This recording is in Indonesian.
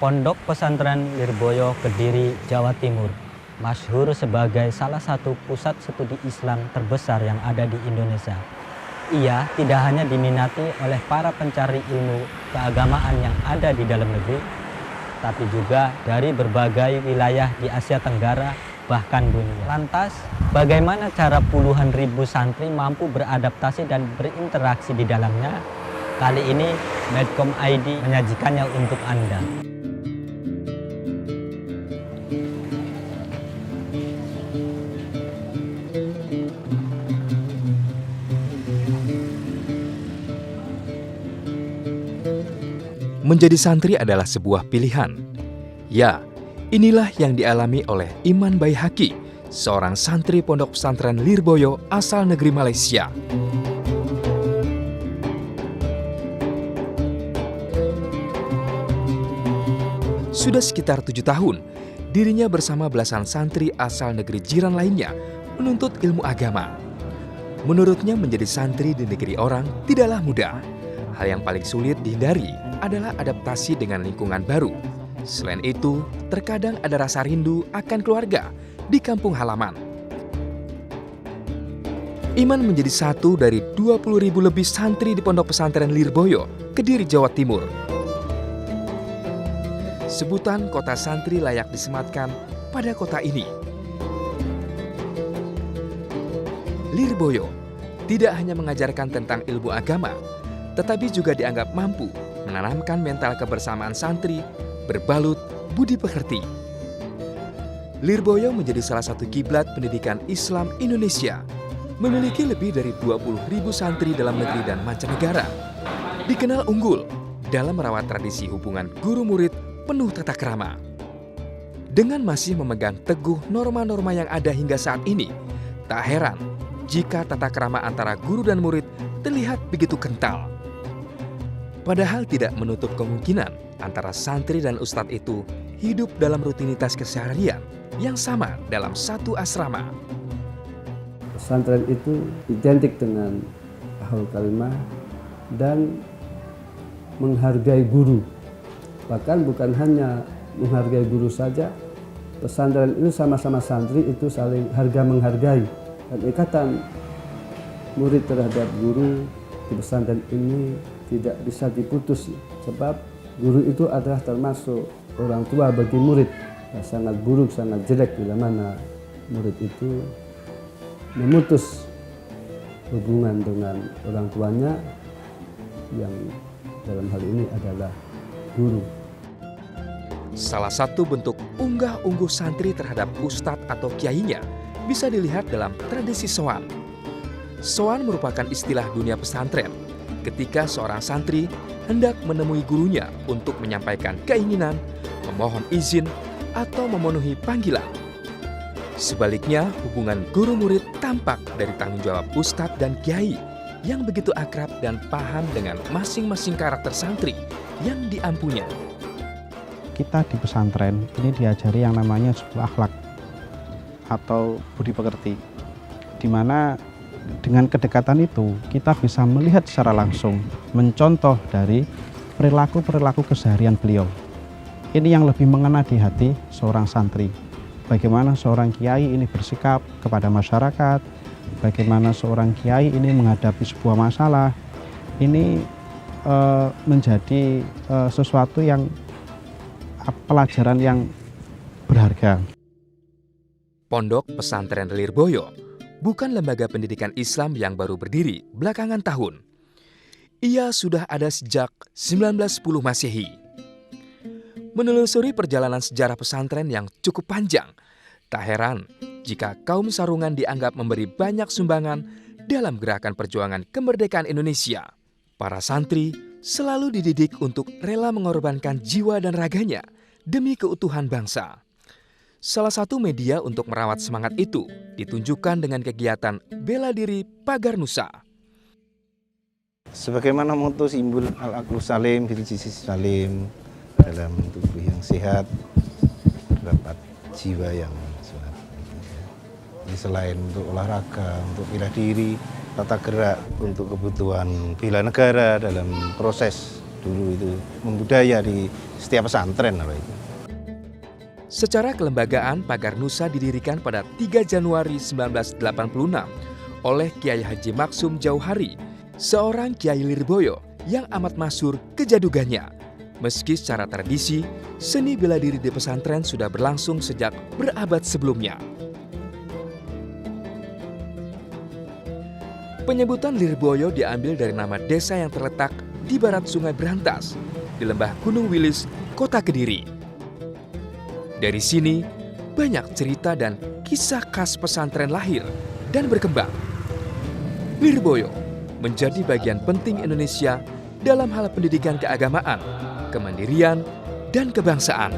Pondok Pesantren Lirboyo, Kediri, Jawa Timur, masyhur sebagai salah satu pusat studi Islam terbesar yang ada di Indonesia. Ia tidak hanya diminati oleh para pencari ilmu keagamaan yang ada di dalam negeri, tapi juga dari berbagai wilayah di Asia Tenggara, bahkan dunia. Lantas, bagaimana cara puluhan ribu santri mampu beradaptasi dan berinteraksi di dalamnya? Kali ini, Medcom ID menyajikannya untuk Anda. Menjadi santri adalah sebuah pilihan. Ya, inilah yang dialami oleh Iman Baihaqi, seorang santri Pondok Pesantren Lirboyo asal negeri Malaysia. Sudah sekitar 7 tahun, dirinya bersama belasan santri asal negeri jiran lainnya menuntut ilmu agama. Menurutnya menjadi santri di negeri orang tidaklah mudah. Hal yang paling sulit dihindari adalah adaptasi dengan lingkungan baru. Selain itu, terkadang ada rasa rindu akan keluarga di kampung halaman. Iman menjadi satu dari 20.000 lebih santri di Pondok Pesantren Lirboyo, Kediri, Jawa Timur. Sebutan kota santri layak disematkan pada kota ini. Lirboyo tidak hanya mengajarkan tentang ilmu agama, tetapi juga dianggap mampu menanamkan mental kebersamaan santri berbalut budi pekerti. Lirboyo menjadi salah satu kiblat pendidikan Islam Indonesia, memiliki lebih dari 20.000 santri dalam negeri dan mancanegara. Dikenal unggul dalam merawat tradisi hubungan guru murid penuh tata krama. Dengan masih memegang teguh norma-norma yang ada hingga saat ini, tak heran jika tata krama antara guru dan murid terlihat begitu kental. Padahal tidak menutup kemungkinan antara santri dan ustadz itu hidup dalam rutinitas keseharian yang sama dalam satu asrama. Pesantren itu identik dengan ahlul kalimah dan menghargai guru. Bahkan bukan hanya menghargai guru saja, pesantren itu sama-sama santri itu saling harga-menghargai. Dan ikatan murid terhadap guru di pesantren ini tidak bisa diputus, sebab guru itu adalah termasuk orang tua bagi murid. Ya, sangat buruk, sangat jelek bila mana murid itu memutus hubungan dengan orang tuanya yang dalam hal ini adalah guru. Salah satu bentuk unggah-ungguh santri terhadap ustadz atau kiainya bisa dilihat dalam tradisi soan. Soan merupakan istilah dunia pesantren ketika seorang santri hendak menemui gurunya untuk menyampaikan keinginan, memohon izin, atau memenuhi panggilan. Sebaliknya, hubungan guru murid tampak dari tanggung jawab ustadz dan kiai yang begitu akrab dan paham dengan masing-masing karakter santri yang diampunya. Kita di pesantren ini diajari yang namanya sebuah akhlak atau budi pekerti, di mana dengan kedekatan itu kita bisa melihat secara langsung, mencontoh dari perilaku-perilaku keseharian beliau. Ini yang lebih mengena di hati seorang santri. Bagaimana seorang kiai ini bersikap kepada masyarakat, bagaimana seorang kiai ini menghadapi sebuah masalah. Ini menjadi sesuatu yang pelajaran yang berharga. Pondok Pesantren Lirboyo bukan lembaga pendidikan Islam yang baru berdiri belakangan tahun. Ia sudah ada sejak 1910 Masehi. Menelusuri perjalanan sejarah pesantren yang cukup panjang, tak heran jika kaum sarungan dianggap memberi banyak sumbangan dalam gerakan perjuangan kemerdekaan Indonesia. Para santri selalu dididik untuk rela mengorbankan jiwa dan raganya demi keutuhan bangsa. Salah satu media untuk merawat semangat itu ditunjukkan dengan kegiatan bela diri Pagar Nusa. Sebagaimana moto simbol Al-Aqlu Salim, Fil Jismi Salim, dalam tubuh yang sehat terdapat jiwa yang sehat. Ini selain untuk olahraga, untuk bela diri, tata gerak untuk kebutuhan bela negara dalam proses dulu itu membudaya di setiap pesantren apa itu. Secara kelembagaan, Pagar Nusa didirikan pada 3 Januari 1986 oleh Kiai Haji Maksum Jauhari, seorang Kiai Lirboyo yang amat masyhur kejadugannya. Meski secara tradisi, seni bela diri di pesantren sudah berlangsung sejak berabad sebelumnya. Penyebutan Lirboyo diambil dari nama desa yang terletak di barat Sungai Berantas, di lembah Gunung Wilis, Kota Kediri. Dari sini, banyak cerita dan kisah khas pesantren lahir dan berkembang. Lirboyo menjadi bagian penting Indonesia dalam hal pendidikan keagamaan, kemandirian, dan kebangsaan.